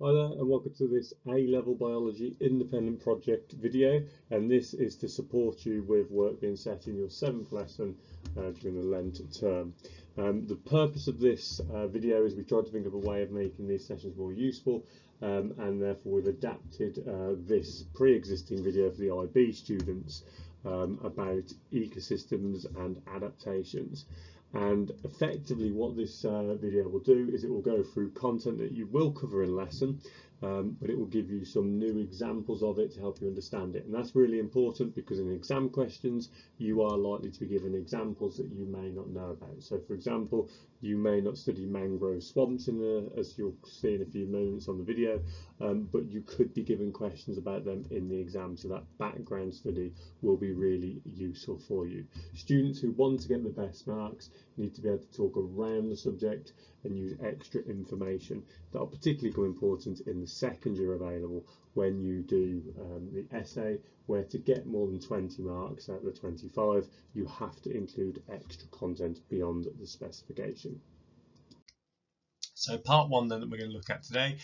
Hi there and welcome to this A-Level Biology Independent Project video, and this is to support you with work being set in your 7th lesson during the Lent term. The purpose of this video is we tried to think of a way of making these sessions more useful, and therefore we've adapted this pre-existing video for the IB students about ecosystems and adaptations. And effectively what this video will do is it will go through content that you will cover in lesson, but it will give you some new examples of it to help you understand it. And that's really important because in exam questions you are likely to be given examples that you may not know about. So for example, you may not study mangrove swamps as you'll see in a few moments on the video, but you could be given questions about them in the exam, so that background study will be really useful for you. Students who want to get the best marks need to be able to talk around the subject and use extra information that are particularly important in the second year available when you do the essay, where to get more than 20 marks out of the 25 you have to include extra content beyond the specification. So part one then that we're going to look at today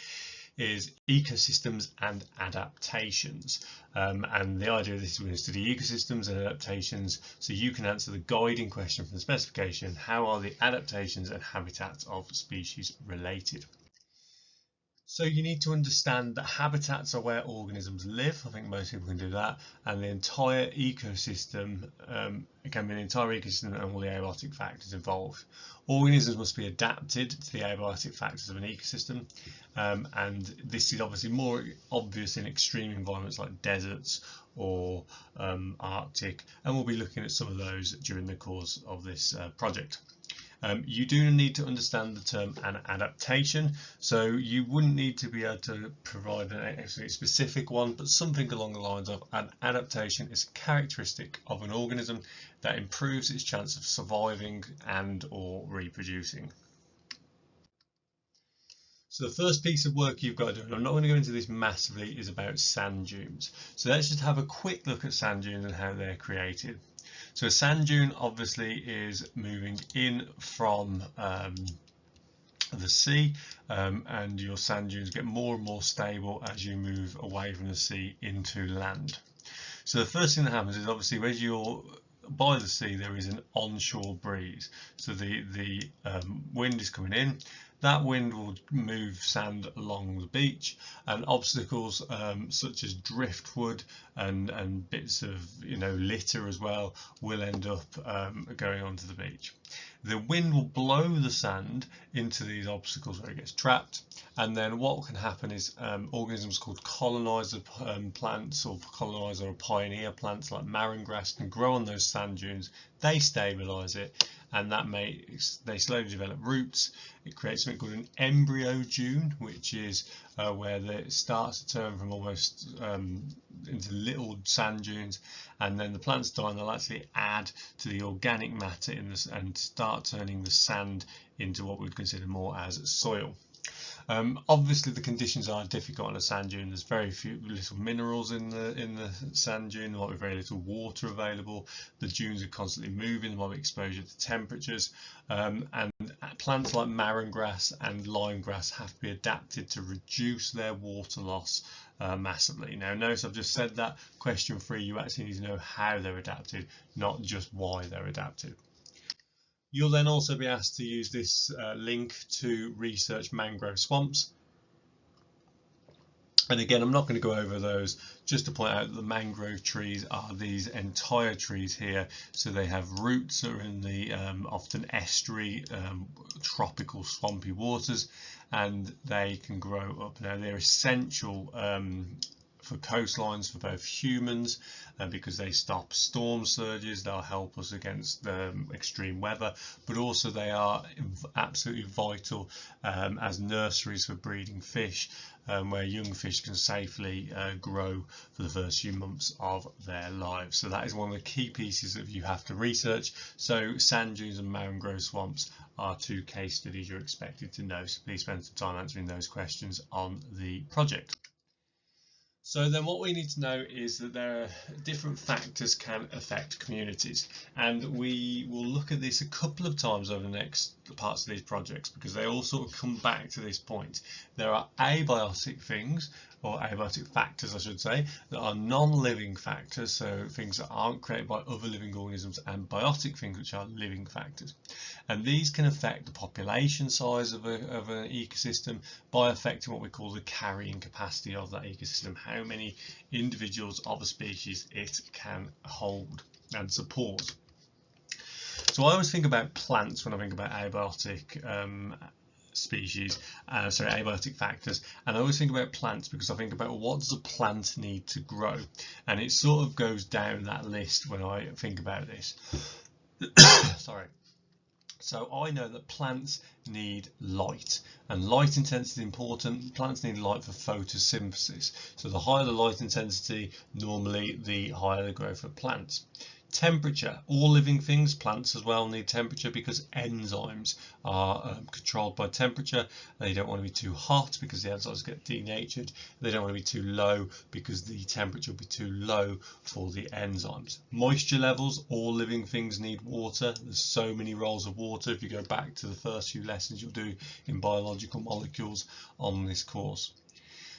is ecosystems and adaptations, and the idea of this is we're going to study ecosystems and adaptations so you can answer the guiding question from the specification: how are the adaptations and habitats of species related? So you need to understand that habitats are where organisms live. I think most people can do that, and the entire ecosystem, it can be an entire ecosystem and all the abiotic factors involved. Organisms must be adapted to the abiotic factors of an ecosystem, and this is obviously more obvious in extreme environments like deserts or Arctic, and we'll be looking at some of those during the course of this project. You do need to understand the term an adaptation, so you wouldn't need to be able to provide an absolutely specific one, but something along the lines of an adaptation is a characteristic of an organism that improves its chance of surviving and or reproducing. So the first piece of work you've got to do, and I'm not going to go into this massively, is about sand dunes. So let's just have a quick look at sand dunes and how they're created. So a sand dune obviously is moving in from the sea, and your sand dunes get more and more stable as you move away from the sea into land. So the first thing that happens is obviously when you're by the sea there is an onshore breeze, so the wind is coming in. That wind will move sand along the beach, and obstacles such as driftwood and bits of litter as well will end up going onto the beach. The wind will blow the sand into these obstacles where it gets trapped, and then what can happen is organisms called colonizer plants or colonizer or pioneer plants like marron grass can grow on those sand dunes. They stabilize it, and they slowly develop roots. It creates something called an embryo dune, which is where it starts to turn from almost into little sand dunes, and then the plants die and they'll actually add to the organic matter in this and start turning the sand into what we'd consider more as soil. Obviously the conditions are difficult on a sand dune. There's very little minerals in the sand dune. There might be very little water available. The dunes are constantly moving. There might be exposure to temperatures, and plants like marron grass and lime grass have to be adapted to reduce their water loss massively. Now notice I've just said that question 3, you actually need to know how they're adapted, not just why they're adapted. You'll then also be asked to use this link to research mangrove swamps. And again, I'm not going to go over those, just to point out that the mangrove trees are these entire trees here. So they have roots that are in the often estuary, tropical, swampy waters, and they can grow up. Now they're essential for coastlines for both humans, because they stop storm surges, they'll help us against extreme weather, but also they are absolutely vital as nurseries for breeding fish, where young fish can safely grow for the first few months of their lives. So that is one of the key pieces that you have to research. So sand dunes and mangrove swamps are 2 case studies you're expected to know, so please spend some time answering those questions on the project. So then what we need to know is that there are different factors can affect communities, and we will look at this a couple of times over the next parts of these projects because they all sort of come back to this point. There are abiotic things, or abiotic factors I should say, that are non-living factors, so things that aren't created by other living organisms, and biotic things which are living factors. And these can affect the population size of an ecosystem by affecting what we call the carrying capacity of that ecosystem, how many individuals of a species it can hold and support. So I always think about plants when I think about abiotic abiotic factors, and I always think about plants because I think about what does a plant need to grow, and it sort of goes down that list when I think about this. Sorry. So I know that plants need light, and light intensity is important. Plants need light for photosynthesis. So the higher the light intensity, normally the higher the growth of plants. Temperature. All living things, plants as well, need temperature because enzymes are controlled by temperature. They don't want to be too hot because the enzymes get denatured. They don't want to be too low because the temperature will be too low for the enzymes. Moisture levels. All living things need water. There's so many roles of water. If you go back to the first few lessons you'll do in biological molecules on this course.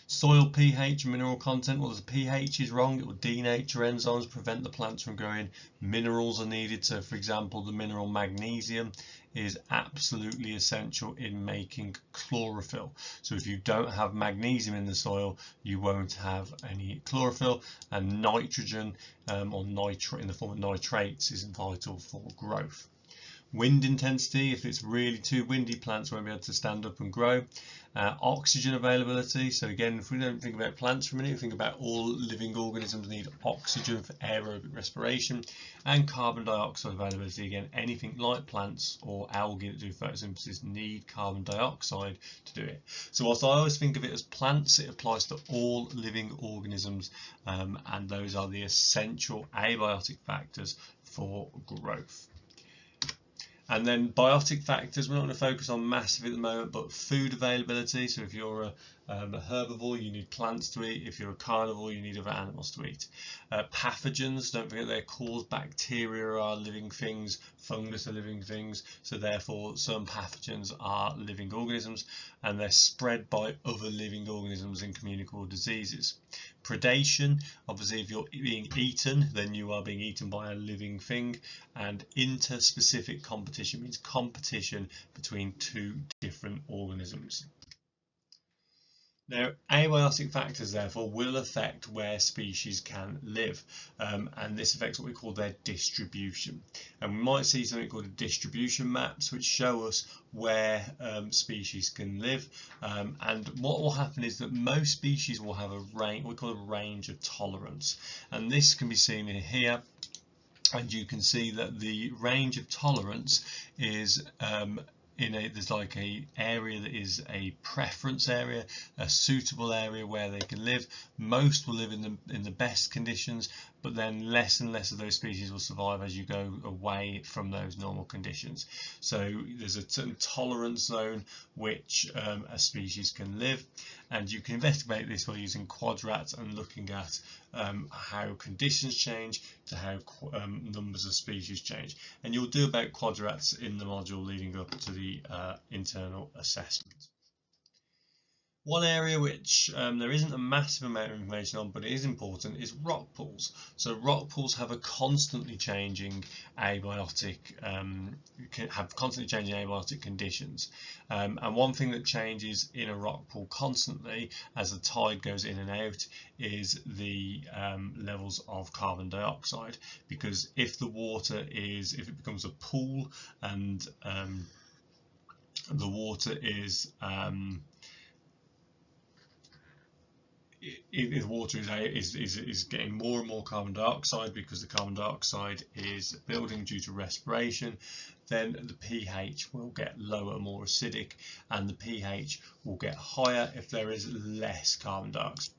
Soil pH, mineral content. Well, the pH is wrong, it will denature enzymes, prevent the plants from growing. Minerals are needed, so for example the mineral magnesium is absolutely essential in making chlorophyll. So if you don't have magnesium in the soil, you won't have any chlorophyll. And nitrogen or nitrate in the form of nitrates is vital for growth. Wind intensity. If it's really too windy, plants won't be able to stand up and grow. Oxygen availability. So again, if we don't think about plants for a minute, we think about all living organisms need oxygen for aerobic respiration. And carbon dioxide availability. Again, anything like plants or algae that do photosynthesis need carbon dioxide to do it. So whilst I always think of it as plants, it applies to all living organisms, and those are the essential abiotic factors for growth. And then biotic factors, we're not going to focus on massively at the moment, but food availability. So if you're a herbivore, you need plants to eat. If you're a carnivore, you need other animals to eat. Pathogens, don't forget they're caused. Bacteria are living things, fungus are living things, so therefore some pathogens are living organisms, and they're spread by other living organisms in communicable diseases. Predation, obviously if you're being eaten, then you are being eaten by a living thing. And interspecific competition means competition between two different organisms. Now, abiotic factors, therefore, will affect where species can live, and this affects what we call their distribution. And we might see something called a distribution maps, which show us where species can live. And what will happen is that most species will have a range, what we call a range of tolerance, and this can be seen in here. And you can see that the range of tolerance is there's like a area that is a preference area, a suitable area where they can live. Most will live in the best conditions, but then less and less of those species will survive as you go away from those normal conditions. So there's a certain tolerance zone which a species can live, and you can investigate this by using quadrats and looking at how conditions change to how numbers of species change. And you'll do about quadrats in the module leading up to the internal assessment. One area which there isn't a massive amount of information on, but it is important, is rock pools. So rock pools have a constantly changing abiotic, conditions. And one thing that changes in a rock pool constantly as the tide goes in and out is the levels of carbon dioxide. Because if it becomes a pool and the water is if the water is getting more and more carbon dioxide because the carbon dioxide is building due to respiration, then the pH will get lower, more acidic, and the pH will get higher if there is less carbon dioxide.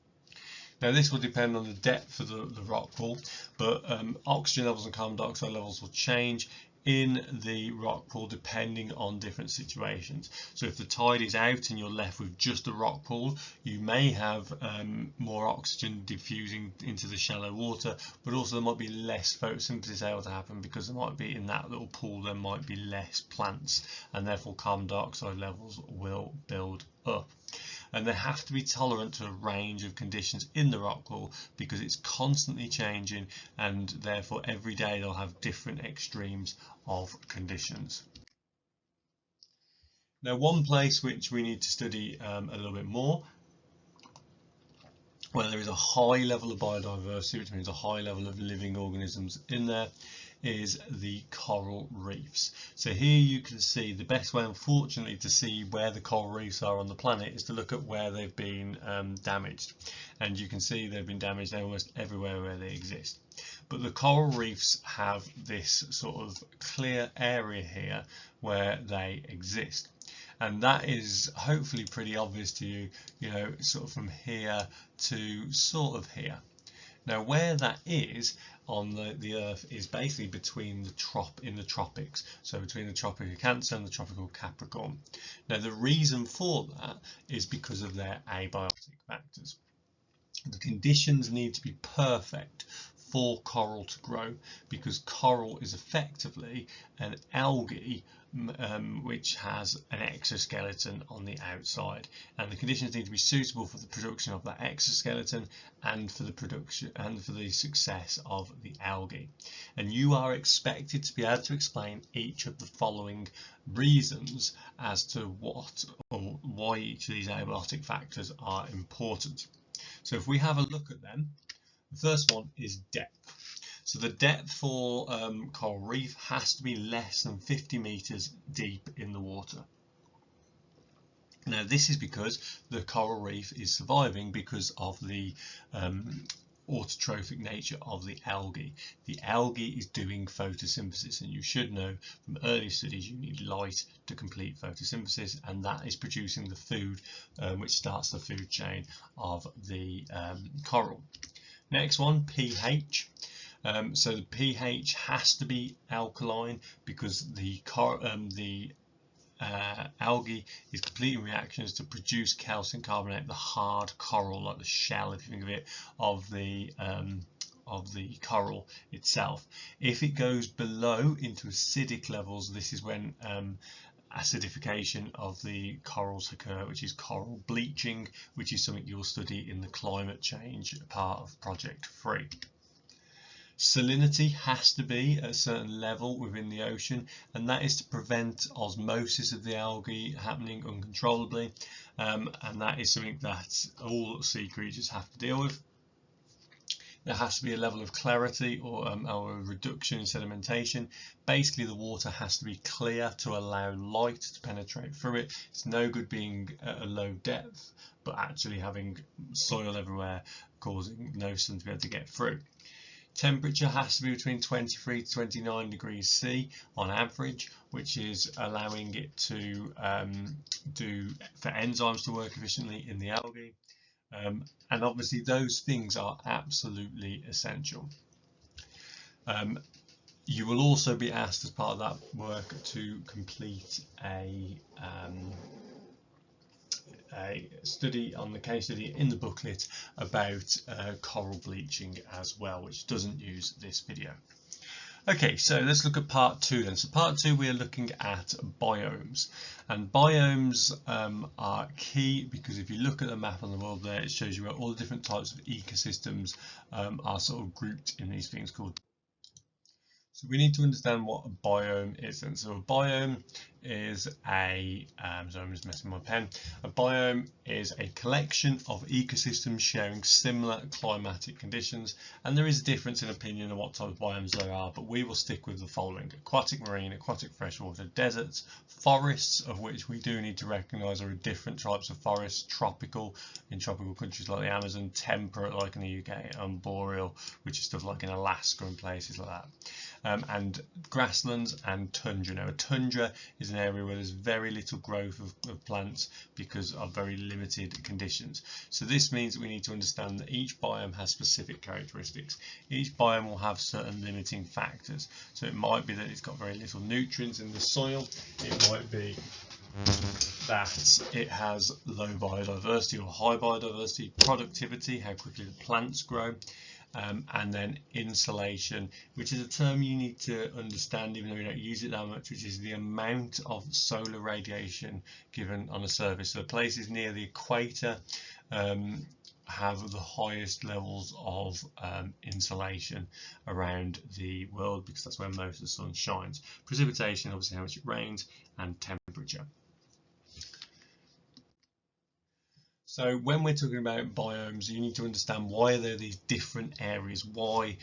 Now this will depend on the depth of the rock pool, but oxygen levels and carbon dioxide levels will change in the rock pool depending on different situations. So if the tide is out and you're left with just a rock pool, you may have more oxygen diffusing into the shallow water, but also there might be less photosynthesis able to happen because there might be, in that little pool, there might be less plants, and therefore carbon dioxide levels will build up. And they have to be tolerant to a range of conditions in the rock pool because it's constantly changing, and therefore every day they'll have different extremes of conditions. Now, one place which we need to study a little bit more, where there is a high level of biodiversity, which means a high level of living organisms in there, is the coral reefs. So here you can see the best way, unfortunately, to see where the coral reefs are on the planet is to look at where they've been damaged. And you can see they've been damaged almost everywhere where they exist. But the coral reefs have this sort of clear area here where they exist. And that is hopefully pretty obvious to you, you know, sort of from here to sort of here. Now, where that is on the Earth is basically between in the tropics, so between the Tropic of Cancer and the Tropic of Capricorn. Now, the reason for that is because of their abiotic factors. The conditions need to be perfect for coral to grow, because coral is effectively an algae which has an exoskeleton on the outside, and the conditions need to be suitable for the production of that exoskeleton and for the production and for the success of the algae. And you are expected to be able to explain each of the following reasons as to what or why each of these abiotic factors are important. So if we have a look at them, the first one is depth. So the depth for coral reef has to be less than 50 meters deep in the water. Now, this is because the coral reef is surviving because of the autotrophic nature of the algae. The algae is doing photosynthesis, and you should know from early studies you need light to complete photosynthesis, and that is producing the food which starts the food chain of the coral. Next one, pH. So the pH has to be alkaline because the algae is completing reactions to produce calcium carbonate, the hard coral, like the shell, if you think of it, of the coral itself. If it goes below into acidic levels, this is when acidification of the corals occur, which is coral bleaching, which is something you'll study in the climate change part of Project 3. Salinity has to be at a certain level within the ocean, and that is to prevent osmosis of the algae happening uncontrollably, and that is something that all sea creatures have to deal with. There has to be a level of clarity or a reduction in sedimentation. Basically, the water has to be clear to allow light to penetrate through it. It's no good being at a low depth, but actually having soil everywhere, causing no sun to be able to get through. Temperature has to be between 23 to 29 degrees C on average, which is allowing it to for enzymes to work efficiently in the algae. And obviously those things are absolutely essential. You will also be asked as part of that work to complete a study on the case study in the booklet about coral bleaching as well, which doesn't use this video. Okay, so let's look at part 2 then. So part 2 we are looking at biomes, and biomes are key because if you look at the map on the world there, it shows you where all the different types of ecosystems are sort of grouped in these things called. So we need to understand what a biome is, and so a biome is a sorry, I'm just messing with my pen. A biome is a collection of ecosystems sharing similar climatic conditions, and there is a difference in opinion on what type of biomes there are, but we will stick with the following: aquatic marine, aquatic freshwater, deserts, forests, of which we do need to recognise there are different types of forests: tropical in tropical countries like the Amazon, temperate like in the UK, and boreal, which is stuff like in Alaska and places like that. And grasslands and tundra. Now, a tundra is is an area where there's very little growth of plants because of very limited conditions. So this means that we need to understand that each biome has specific characteristics. Each biome will have certain limiting factors. So it might be that it's got very little nutrients in the soil. It might be that it has low biodiversity or high biodiversity, productivity, how quickly the plants grow, and then insolation, which is a term you need to understand even though we don't use it that much, which is the amount of solar radiation given on a surface. So places near the equator have the highest levels of insolation around the world because that's where most of the sun shines. Precipitation, obviously how much it rains, and temperature. So when we're talking about biomes, you need to understand why are there these different areas. Why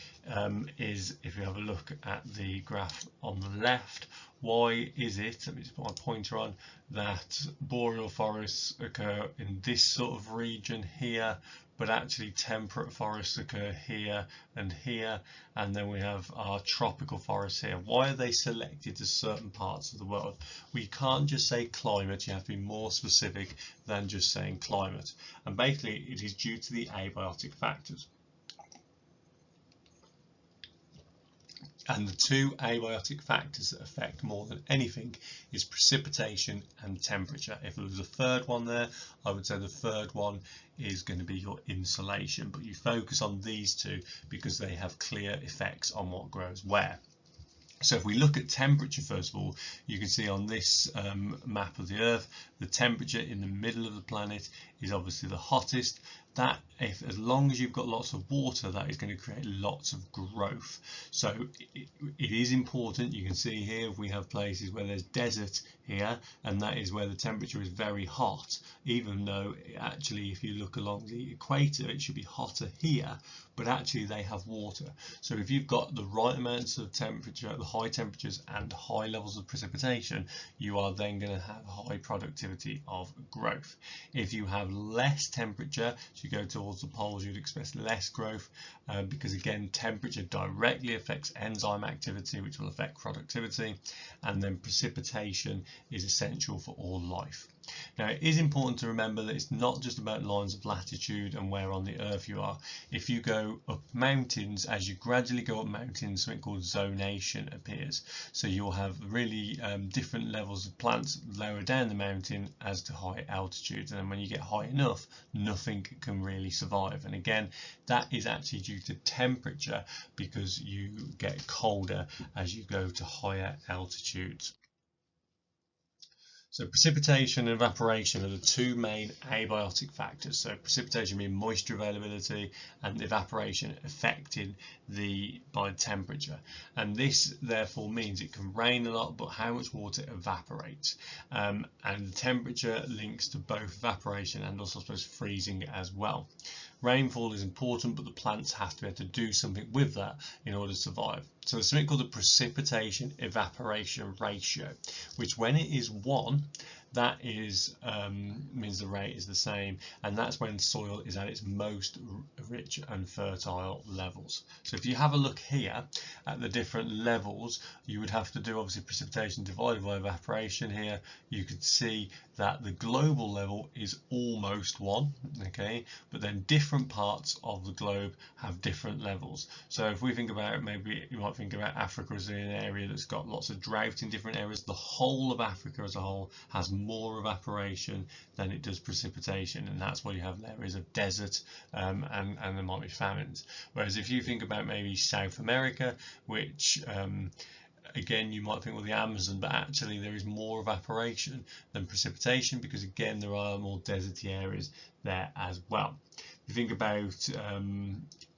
is, if we have a look at the graph on the left, why is it, let me just put my pointer on, that boreal forests occur in this sort of region here, but actually temperate forests occur here, and then we have our tropical forests here. Why are they selected to certain parts of the world? We can't just say climate, you have to be more specific than just saying climate. And basically it is due to the abiotic factors. And the two abiotic factors that affect more than anything is precipitation and temperature. If there was a third one there, I would say the third one is going to be your insolation, but you focus on these two because they have clear effects on what grows where. So if we look at temperature first of all, you can see on this map of the Earth, the temperature in the middle of the planet is obviously the hottest. That, as long as you've got lots of water, that is going to create lots of growth. So it is important. You can see here we have places where there's desert here, and that is where the temperature is very hot, even though actually if you look along the equator it should be hotter here, but actually they have water. So if you've got the right amounts of temperature, the high temperatures and high levels of precipitation, you are then going to have high productivity of growth. If you have less temperature, so you go towards the poles, you'd expect less growth because again temperature directly affects enzyme activity, which will affect productivity, and then precipitation is essential for all life. Now it is important to remember that it's not just about lines of latitude and where on the Earth you are. If you go up mountains, as you gradually go up mountains, something called zonation appears. So you'll have really different levels of plants lower down the mountain as to high altitudes, and then when you get high enough, nothing can really survive. And again, that is actually due to temperature because you get colder as you go to higher altitudes. So precipitation and evaporation are the two main abiotic factors. So precipitation being moisture availability and evaporation affected by temperature. And this therefore means it can rain a lot, but how much water evaporates. And the temperature links to both evaporation and also I suppose freezing as well. Rainfall is important, but the plants have to be able to do something with that in order to survive. So there's something called the precipitation evaporation ratio, which when it is 1, that is means the rate is the same, and that's when soil is at its most rich and fertile levels. So if you have a look here at the different levels, you would have to do obviously precipitation divided by evaporation. Here you could see that the global level is almost 1, okay, but then different parts of the globe have different levels. So if we think about, maybe you might think about Africa as an area that's got lots of drought in different areas. The whole of Africa as a whole has more evaporation than it does precipitation, and that's why you have areas of desert and there might be famines. Whereas if you think about maybe South America, which again you might think, well, the Amazon, but actually there is more evaporation than precipitation because again there are more deserty areas there as well. If you think about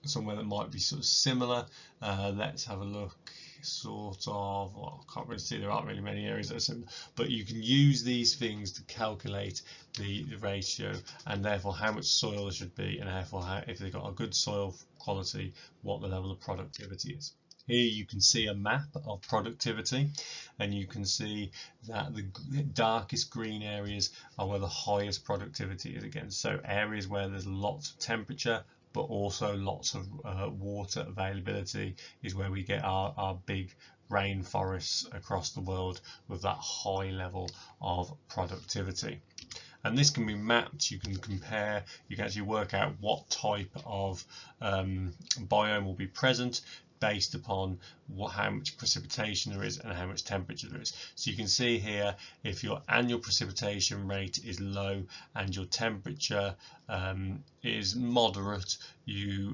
somewhere that might be sort of similar, let's have a look. Sort of, well, I can't really see, there aren't really many areas that are similar, but you can use these things to calculate the ratio and therefore how much soil there should be, and therefore if they've got a good soil quality, what the level of productivity is. Here you can see a map of productivity, and you can see that the darkest green areas are where the highest productivity is again. So areas where there's lots of temperature, but also lots of water availability is where we get our big rainforests across the world with that high level of productivity. And this can be mapped, you can compare, you can actually work out what type of biome will be present based upon how much precipitation there is and how much temperature there is. So you can see here, if your annual precipitation rate is low and your temperature is moderate, your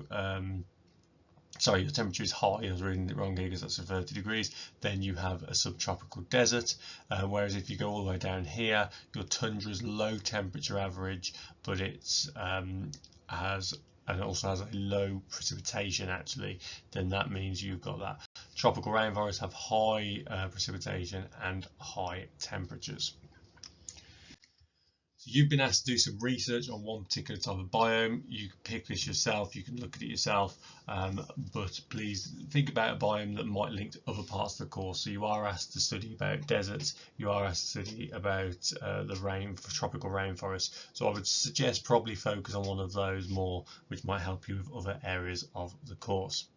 temperature is high, I was reading it wrong here because that's 30 degrees, then you have a subtropical desert, whereas if you go all the way down here, your tundra is low temperature average, but it's also has a low precipitation actually, then that means you've got that tropical rainforests have high precipitation and high temperatures. So you've been asked to do some research on one particular type of biome. You can pick this yourself, you can look at it yourself, but please think about a biome that might link to other parts of the course. So you are asked to study about deserts, you are asked to study about the tropical rainforest. So I would suggest probably focus on one of those more, which might help you with other areas of the course.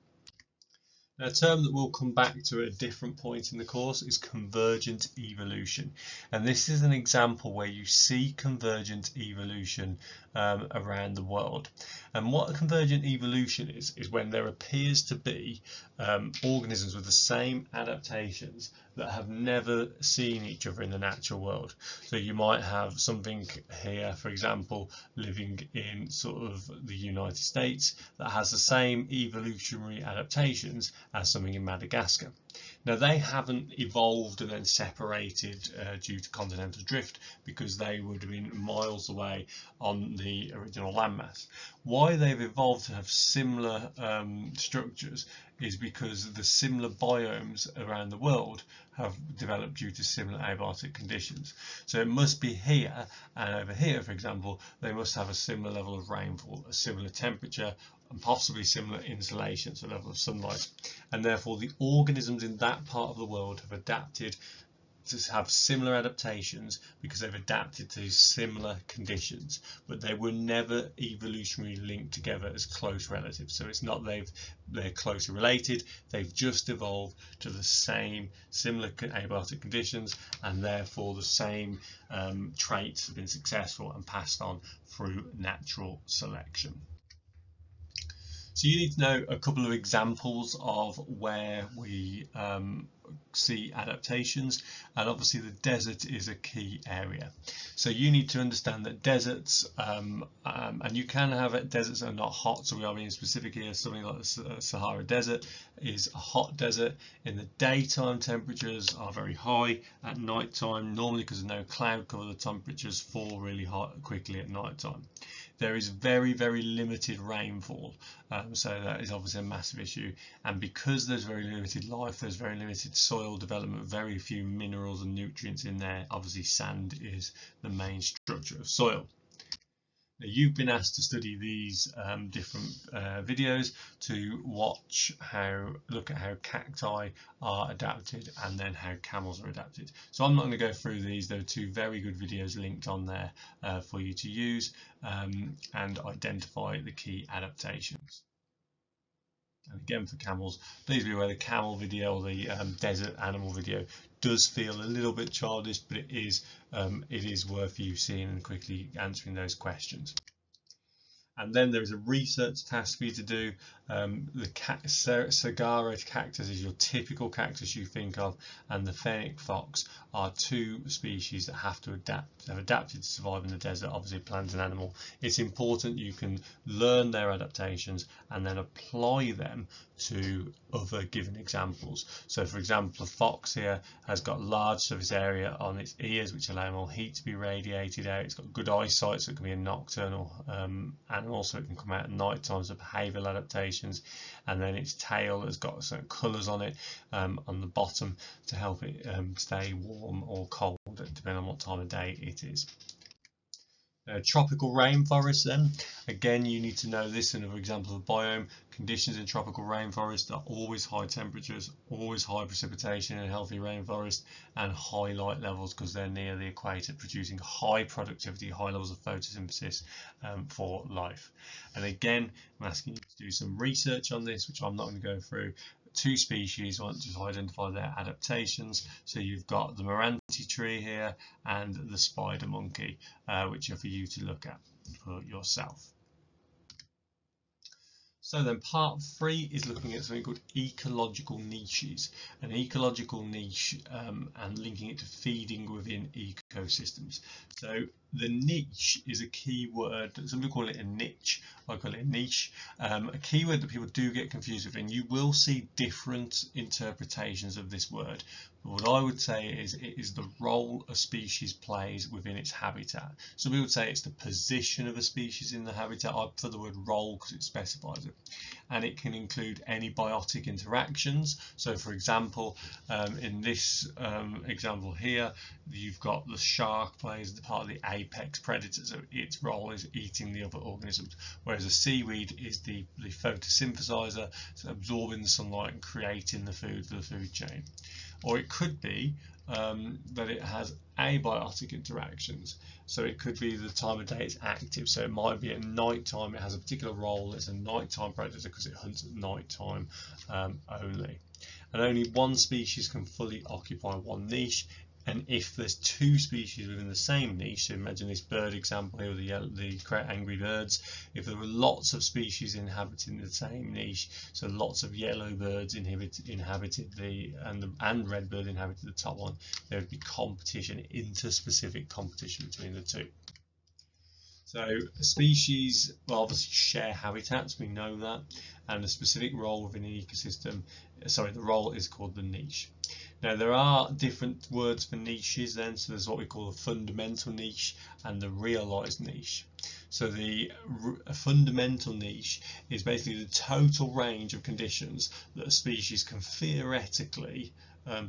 Now, a term that we'll come back to at a different point in the course is convergent evolution. And this is an example where you see convergent evolution around the world. And what a convergent evolution is when there appears to be organisms with the same adaptations that have never seen each other in the natural world. So you might have something here, for example, living in sort of the United States that has the same evolutionary adaptations as something in Madagascar. Now, they haven't evolved and then separated due to continental drift, because they would have been miles away on the original landmass. Why they've evolved to have similar structures is because the similar biomes around the world have developed due to similar abiotic conditions. So it must be here and over here, for example, they must have a similar level of rainfall, a similar temperature, and possibly similar insolation, so level of sunlight. And therefore the organisms in that part of the world have adapted to have similar adaptations because they've adapted to similar conditions, but they were never evolutionarily linked together as close relatives. So it's not they're closely related, they've just evolved to the same similar abiotic conditions, and therefore the same traits have been successful and passed on through natural selection. So you need to know a couple of examples of where we see adaptations, and obviously the desert is a key area. So you need to understand that deserts, and you can have deserts that are not hot, so we are being specific here. Something like the Sahara Desert is a hot desert. In the daytime, temperatures are very high. At night time, normally because there's no cloud cover, the temperatures fall really hot quickly at night time. There is very, very limited rainfall, so that is obviously a massive issue. And because there's very limited life, there's very limited soil development, very few minerals and nutrients in there. Obviously, sand is the main structure of soil. Now, you've been asked to study these different videos to look at how cacti are adapted and then how camels are adapted. So I'm not going to go through these. There are two very good videos linked on there for you to use and identify the key adaptations. And again, for camels, please be aware the camel video or the desert animal video does feel a little bit childish, but it is worth you seeing and quickly answering those questions. And then there is a research task for you to do. The saguaro cactus is your typical cactus you think of, and the fennec fox are two species that have adapted to survive in the desert, obviously plant and animal. It's important you can learn their adaptations and then apply them to other given examples. So for example, the fox here has got large surface area on its ears which allow more heat to be radiated out. It's got good eyesight, so it can be a nocturnal animal, so it can come out at night time, so behavioural adaptations. And then its tail has got certain colours on it on the bottom to help it stay warm or cold depending on what time of day it is. Tropical rainforest then, again you need to know this. Another example of biome. Conditions in tropical rainforest are always high temperatures, always high precipitation in a healthy rainforest, and high light levels because they're near the equator, producing high productivity, high levels of photosynthesis for life. And again, I'm asking you to do some research on this, which I'm not going to go through. Two species, want to identify their adaptations. So you've got the Moranti tree here and the spider monkey, which are for you to look at for yourself. So then part 3 is looking at something called ecological niches. An ecological niche and linking it to feeding within ecosystems. So the niche is a key word. Some people call it a niche. I call it a niche. A key word that people do get confused with, and you will see different interpretations of this word. But what I would say is it is the role a species plays within its habitat. Some people would say it's the position of a species in the habitat. I prefer the word role because it specifies it. And it can include any biotic interactions. So for example, in this example here, you've got the shark plays the part of the apex predator, so its role is eating the other organisms, whereas a seaweed is the photosynthesizer, so absorbing the sunlight and creating the food for the food chain. Or it could be that it has abiotic interactions, so it could be the time of day it's active, so it might be at night time. It has a particular role. It's a nighttime predator because it hunts at night time only, and only one species can fully occupy one niche. And if there's two species within the same niche, so imagine this bird example here with the angry birds, if there were lots of species inhabiting the same niche, so lots of yellow birds inhabited and red bird inhabited the top one, there would be competition, interspecific competition between the two. So species will obviously share habitats, we know that, and a specific role within an ecosystem, the role is called the niche. Now there are different words for niches then, so there's what we call a fundamental niche and the realized niche. So a fundamental niche is basically the total range of conditions that a species can theoretically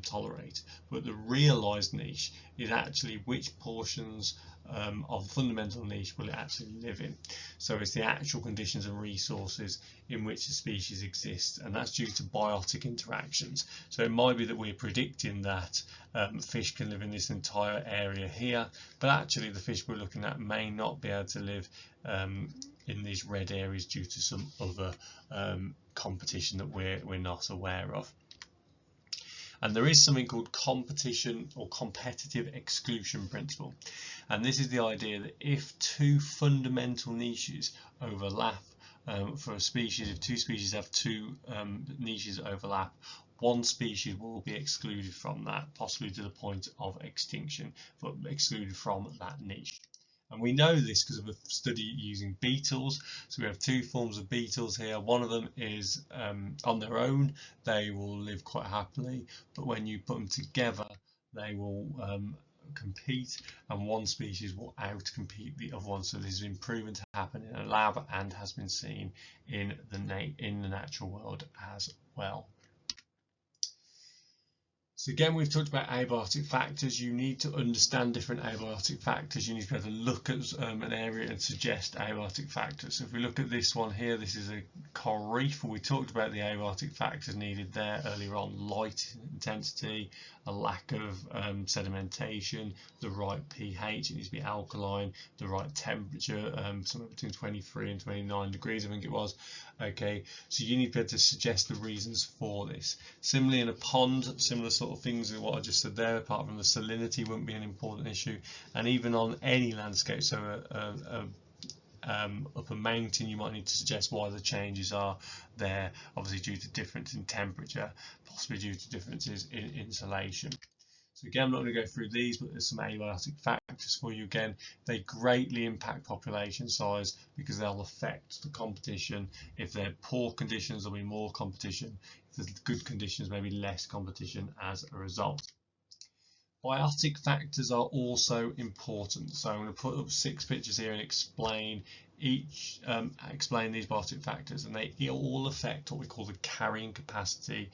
tolerate, but the realized niche is actually which portions of the fundamental niche will it actually live in. So it's the actual conditions and resources in which the species exists, and that's due to biotic interactions. So it might be that we're predicting that fish can live in this entire area here, but actually the fish we're looking at may not be able to live in these red areas due to some other competition that we're not aware of. And there is something called competition or competitive exclusion principle. And this is the idea that if two fundamental niches overlap for a species, if two species have two niches overlap, one species will be excluded from that, possibly to the point of extinction, but excluded from that niche. And we know this because of a study using beetles. So we have two forms of beetles here. One of them is on their own, they will live quite happily, but when you put them together, they will compete, and one species will outcompete the other one. So this has been proven to happen in a lab and has been seen in the natural world as well. So again, we've talked about abiotic factors. You need to understand different abiotic factors. You need to be able to look at an area and suggest abiotic factors. So if we look at this one here, this is a coral reef, and we talked about the abiotic factors needed there earlier on: light intensity, a lack of sedimentation, the right pH, it needs to be alkaline, the right temperature, somewhere between 23 and 29 degrees, I think it was. Okay, so you need to be able to suggest the reasons for this. Similarly, in a pond, similar sort of things as what I just said there, apart from the salinity wouldn't be an important issue. And even on any landscape, so up a mountain, you might need to suggest why the changes are there, obviously due to difference in temperature, possibly due to differences in insulation. So again, I'm not going to go through these, but there's some abiotic factors for you. Again, they greatly impact population size because they'll affect the competition. If they're poor conditions, there'll be more competition. If there's good conditions, maybe less competition as a result. Biotic factors are also important. So I'm going to put up 6 pictures here and explain these biotic factors, and they all affect what we call the carrying capacity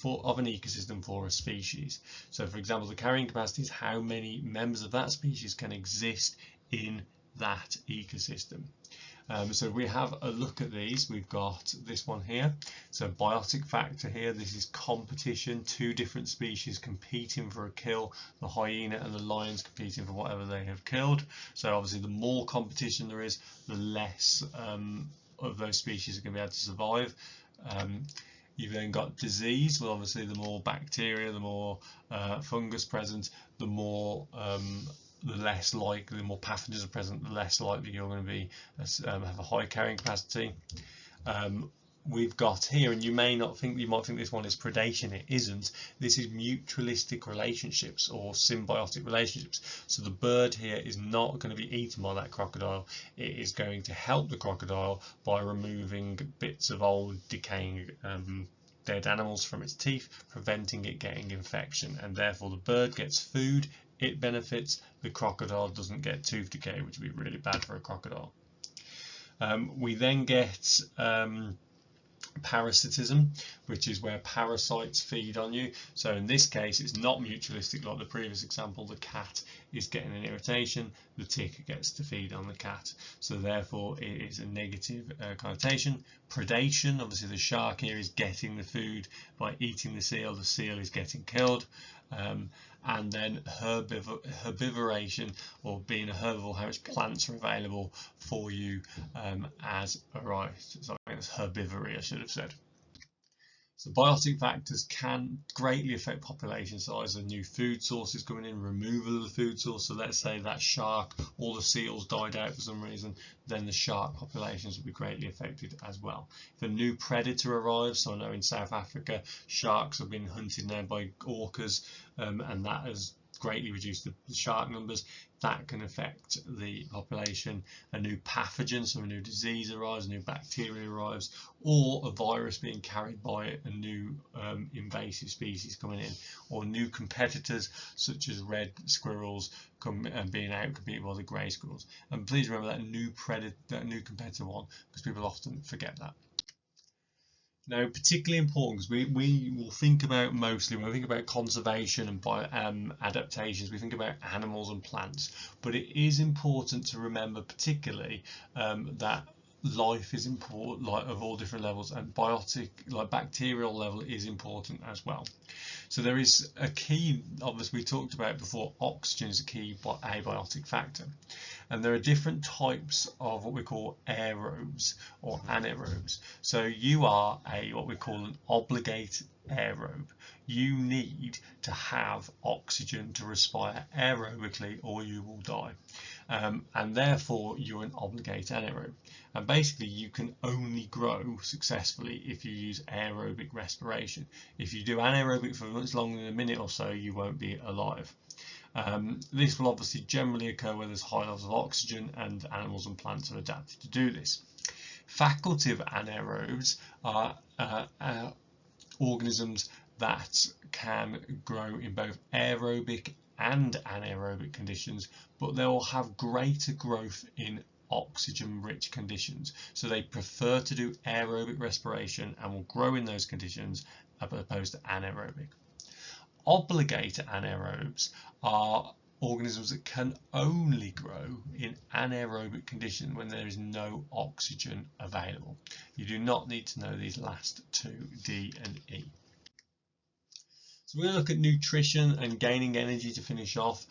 of an ecosystem for a species. So for example, the carrying capacity is how many members of that species can exist in that ecosystem. So we have a look at these. We've got this one here. So biotic factor here. This is competition. Two different species competing for a kill. The hyena and the lion's competing for whatever they have killed. So obviously the more competition there is, the less of those species are going to be able to survive. You've then got disease. Well, obviously the more bacteria, the more fungus present, the more the less likely, the more pathogens are present, the less likely you're going to be have a high carrying capacity. We've got here, and you might think this one is predation. It isn't. This is mutualistic relationships or symbiotic relationships. So the bird here is not going to be eaten by that crocodile. It is going to help the crocodile by removing bits of old decaying dead animals from its teeth, preventing it getting infection, and therefore the bird gets food, it benefits, the crocodile doesn't get tooth decay, which would be really bad for a crocodile. We then get parasitism, which is where parasites feed on you. So in this case it's not mutualistic like the previous example. The cat is getting an irritation, the tick gets to feed on the cat, so therefore it is a negative connotation. Predation, obviously the shark here is getting the food by eating the seal is getting killed. And then herbivoration, or being a herbivore, how much plants are available for you as a right. Sorry, it's herbivory, I should have said. So biotic factors can greatly affect population size and new food sources coming in, removal of the food source. So let's say that shark, all the seals died out for some reason, then the shark populations will be greatly affected as well. If a new predator arrives, so I know in South Africa, sharks have been hunted now by orcas, and that has greatly reduced the shark numbers. That can affect the population. A new pathogen, so a new disease arrives, a new bacteria arrives, or a virus being carried by a new invasive species coming in, or new competitors such as red squirrels being outcompeted by the grey squirrels. And please remember that new competitor one, because people often forget that. Now, particularly important, because we will think about mostly, when we think about conservation and adaptations, we think about animals and plants, but it is important to remember particularly that life is important, like of all different levels, and bacterial level is important as well. So there is a key, obviously we talked about before, oxygen is a key abiotic factor. And there are different types of what we call aerobes or anaerobes. So you are what we call an obligate aerobe. You need to have oxygen to respire aerobically or you will die. And therefore you're an obligate anaerobe. And basically you can only grow successfully if you use aerobic respiration. If you do anaerobic for much longer than a minute or so, you won't be alive. This will obviously generally occur where there's high levels of oxygen, and animals and plants are adapted to do this. Facultative anaerobes are organisms that can grow in both aerobic and anaerobic conditions, but they will have greater growth in oxygen-rich conditions. So they prefer to do aerobic respiration and will grow in those conditions as opposed to anaerobic. Obligate anaerobes are organisms that can only grow in anaerobic conditions when there is no oxygen available. You do not need to know these last two, D and E. So we're going to look at nutrition and gaining energy to finish off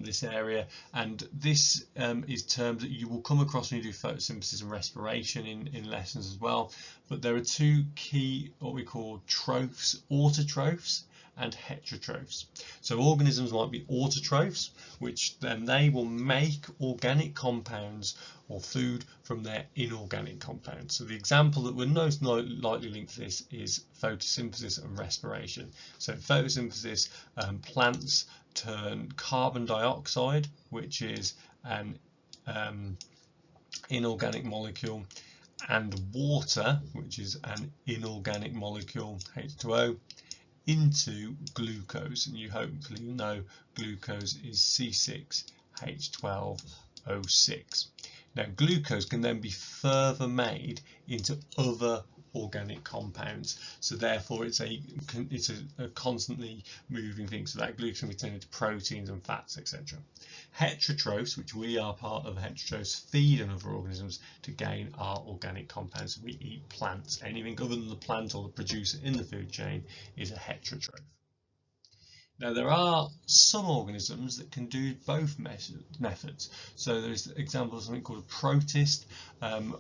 this area, and this is terms that you will come across when you do photosynthesis and respiration in lessons as well. But there are two key, what we call trophs, autotrophs and heterotrophs. So organisms might be autotrophs, which then they will make organic compounds or food from their inorganic compounds. So the example that would most likely link to this is photosynthesis and respiration. So in photosynthesis, plants turn carbon dioxide, which is an inorganic molecule, and water, which is an inorganic molecule, H2O, into glucose, and you hopefully know glucose is C6H12O6. Now glucose can then be further made into other organic compounds. So therefore it's a constantly moving thing. So that glucose can be turned into proteins and fats, etc. Heterotrophs, which we are part of, heterotrophs feed on other organisms to gain our organic compounds. So we eat plants. Anything other than the plant or the producer in the food chain is a heterotroph. Now there are some organisms that can do both methods. So there's examples of something called a protist,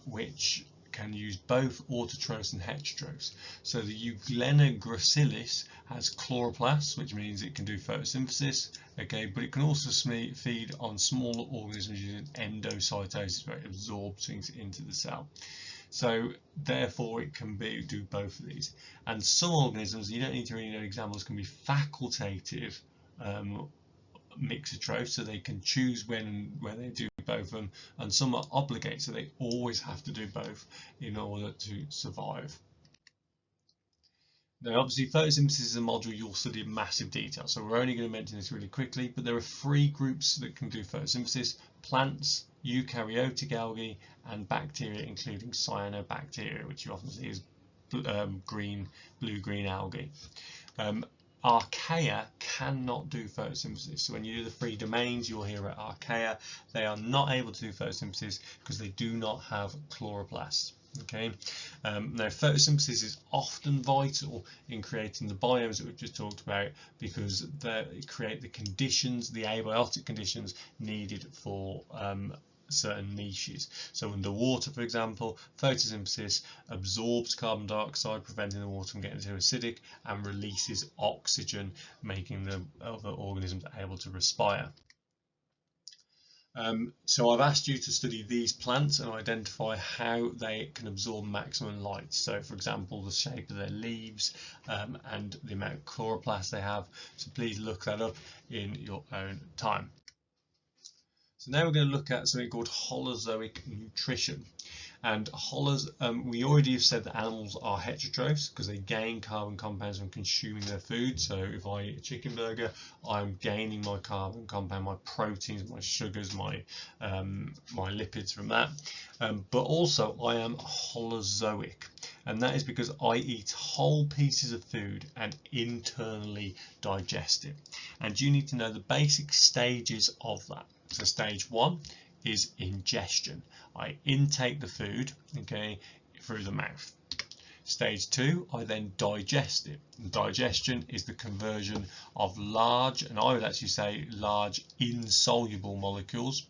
which can use both autotrophs and heterotrophs. So the Euglena gracilis has chloroplasts, which means it can do photosynthesis, okay, but it can also feed on smaller organisms using endocytosis, where it absorbs things into the cell. So therefore it can do both of these. And some organisms, you don't need to really know examples, can be facultative mixotrophs, so they can choose when and where they do both of them, and some are obligate, so they always have to do both in order to survive. Now obviously photosynthesis is a module you'll study in massive detail, so we're only going to mention this really quickly, but there are 3 groups that can do photosynthesis: plants, eukaryotic algae, and bacteria, including cyanobacteria, which you often see as blue-green algae. Archaea cannot do photosynthesis. So when you do the 3 domains, you'll hear about archaea. They are not able to do photosynthesis because they do not have chloroplasts. Okay. Now photosynthesis is often vital in creating the biomes that we've just talked about, because they create the conditions, the abiotic conditions needed for certain niches. So underwater, for example, photosynthesis absorbs carbon dioxide, preventing the water from getting too acidic, and releases oxygen, making the other organisms able to respire. So I've asked you to study these plants and identify how they can absorb maximum light. So for example, the shape of their leaves and the amount of chloroplasts they have. So please look that up in your own time. So now we're going to look at something called holozoic nutrition. And we already have said that animals are heterotrophs because they gain carbon compounds from consuming their food. So if I eat a chicken burger, I'm gaining my carbon compound, my proteins, my sugars, my lipids from that. But also I am holozoic, and that is because I eat whole pieces of food and internally digest it. And you need to know the basic stages of that. So stage 1 is ingestion. I intake the food, okay, through the mouth. Stage 2, I then digest it. And digestion is the conversion of large, and I would actually say large insoluble molecules,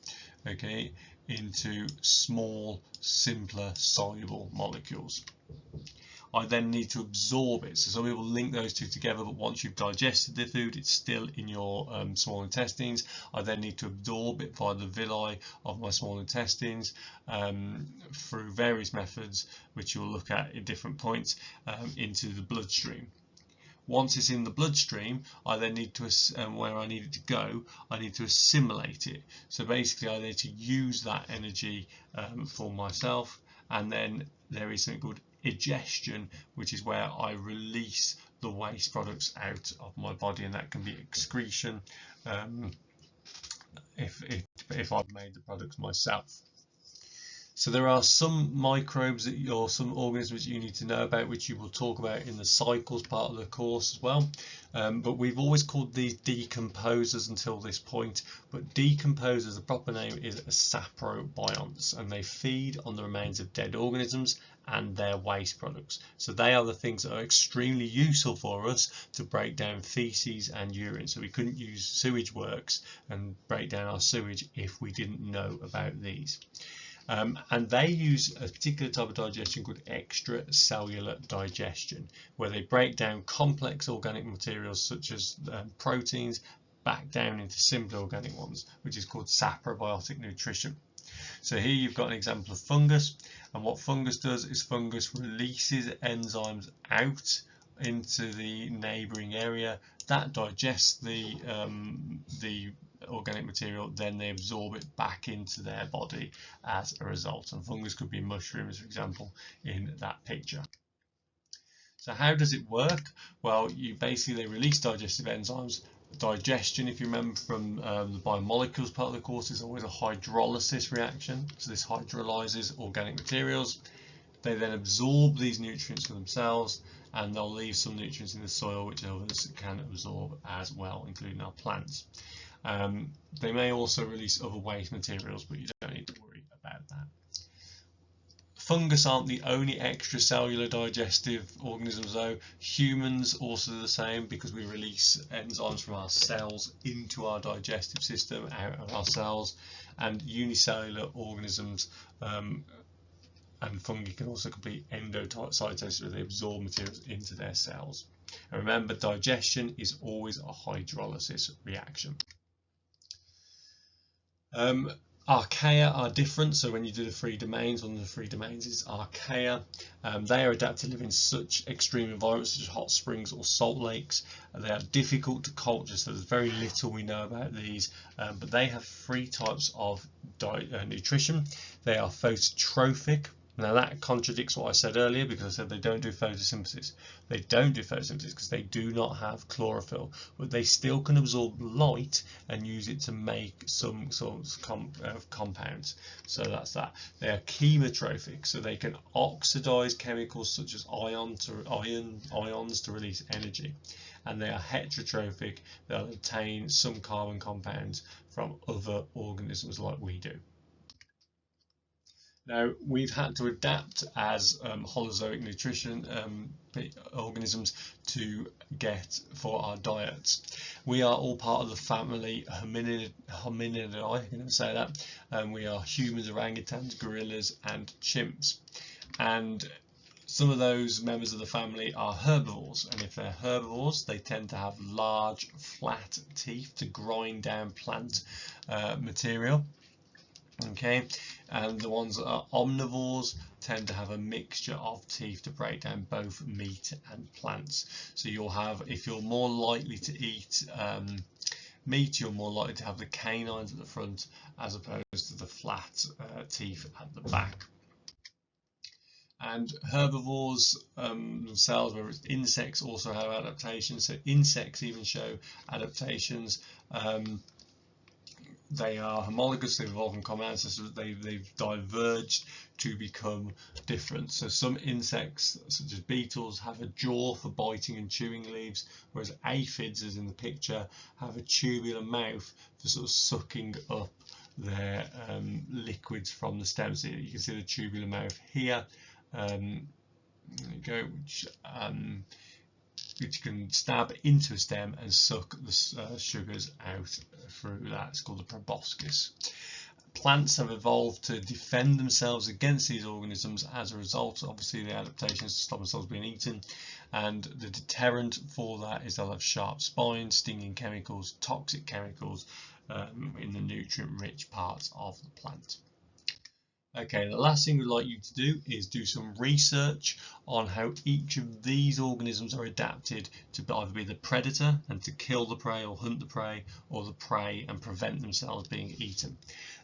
okay, into small, simpler, soluble molecules. I then need to absorb it. So some people link those two together, but once you've digested the food, it's still in your small intestines. I then need to absorb it via the villi of my small intestines through various methods, which you'll look at at different points, into the bloodstream. Once it's in the bloodstream, I then need to, where I need it to go, I need to assimilate it. So basically I need to use that energy for myself, and then there is something called egestion, which is where I release the waste products out of my body, and that can be excretion if I've made the products myself. So there are some microbes or some organisms you need to know about, which you will talk about in the cycles part of the course as well. But we've always called these decomposers until this point. But decomposers, the proper name is saprobionts, and they feed on the remains of dead organisms and their waste products. So they are the things that are extremely useful for us to break down feces and urine. So we couldn't use sewage works and break down our sewage if we didn't know about these. And they use a particular type of digestion called extracellular digestion, where they break down complex organic materials such as proteins back down into simpler organic ones, which is called saprobiotic nutrition. So here you've got an example of fungus, and what fungus does is fungus releases enzymes out into the neighbouring area that digests the organic material, then they absorb it back into their body as a result. And fungus could be mushrooms, for example, in that picture. So how does it work? Well, they release digestive enzymes. Digestion, if you remember from the biomolecules part of the course, is always a hydrolysis reaction. So this hydrolyzes organic materials. They then absorb these nutrients for themselves, and they'll leave some nutrients in the soil which others can absorb as well, including our plants. They may also release other waste materials, but you don't need to worry about that. Fungus aren't the only extracellular digestive organisms though. Humans also do the same, because we release enzymes from our cells into our digestive system, out of our cells, and unicellular organisms and fungi can also complete endocytosis, where they absorb materials into their cells. And remember, digestion is always a hydrolysis reaction. Archaea are different, so when you do the 3 domains, one of the 3 domains is archaea. They are adapted to live in such extreme environments such as hot springs or salt lakes. They are difficult to culture, so there's very little we know about these, but they have 3 types of nutrition. They are phototrophic. Now that contradicts what I said earlier, because I said they don't do photosynthesis. They don't do photosynthesis because they do not have chlorophyll, but they still can absorb light and use it to make some sorts of compounds. So that's that. They are chemotrophic, so they can oxidize chemicals such as ions to release energy. And they are heterotrophic. They'll obtain some carbon compounds from other organisms like we do. Now, we've had to adapt as holozoic nutrition organisms to get for our diets. We are all part of the family Hominidae, I can never say that. We are humans, orangutans, gorillas, and chimps. And some of those members of the family are herbivores, and if they're herbivores, they tend to have large, flat teeth to grind down plant material. Okay, and the ones that are omnivores tend to have a mixture of teeth to break down both meat and plants. So you'll have, if you're more likely to eat meat, you're more likely to have the canines at the front as opposed to the flat teeth at the back. And herbivores themselves, whereas insects also have adaptations, so insects even show adaptations. They are homologous, they've evolved from common ancestors, they've diverged to become different. So some insects, such as beetles, have a jaw for biting and chewing leaves, whereas aphids, as in the picture, have a tubular mouth for sort of sucking up their liquids from the stem. So you can see the tubular mouth here. There you go, which can stab into a stem and suck the sugars out through that. It's called the proboscis. Plants have evolved to defend themselves against these organisms as a result, obviously, the adaptations to stop themselves being eaten, and the deterrent for that is they'll have sharp spines, stinging chemicals, toxic chemicals in the nutrient-rich parts of the plant. Okay, the last thing we'd like you to do is do some research on how each of these organisms are adapted to either be the predator and to kill the prey or hunt the prey, or the prey and prevent themselves being eaten.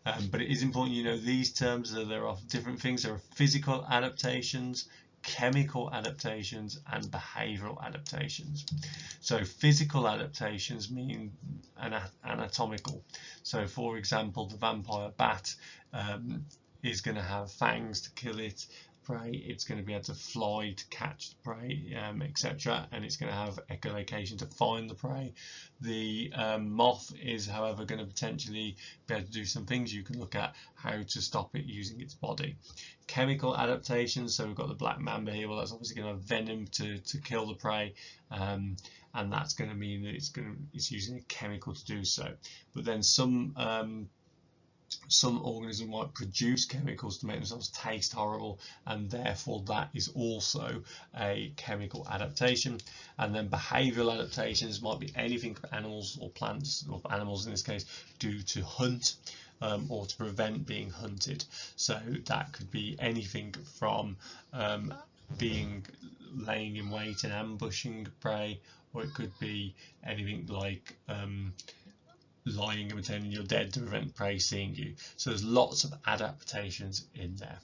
But it is important you know these terms. There are different things. There are physical adaptations, chemical adaptations, and behavioural adaptations. So physical adaptations mean anatomical. So for example, the vampire bat is going to have fangs to kill its prey, it's going to be able to fly to catch the prey, etc., and it's going to have echolocation to find the prey. The moth is, however, going to potentially be able to do some things. You can look at how to stop it using its body. Chemical adaptations, so we've got the black mamba here. Well, that's obviously going to have venom to kill the prey, and that's going to mean that it's using a chemical to do so. But then some organisms might produce chemicals to make themselves taste horrible, and therefore that is also a chemical adaptation. And then behavioural adaptations might be anything animals or plants, or animals in this case, do to hunt or to prevent being hunted. So that could be anything from laying in wait and ambushing prey, or it could be anything like lying and pretending you're dead to prevent prey seeing you. So there's lots of adaptations in there.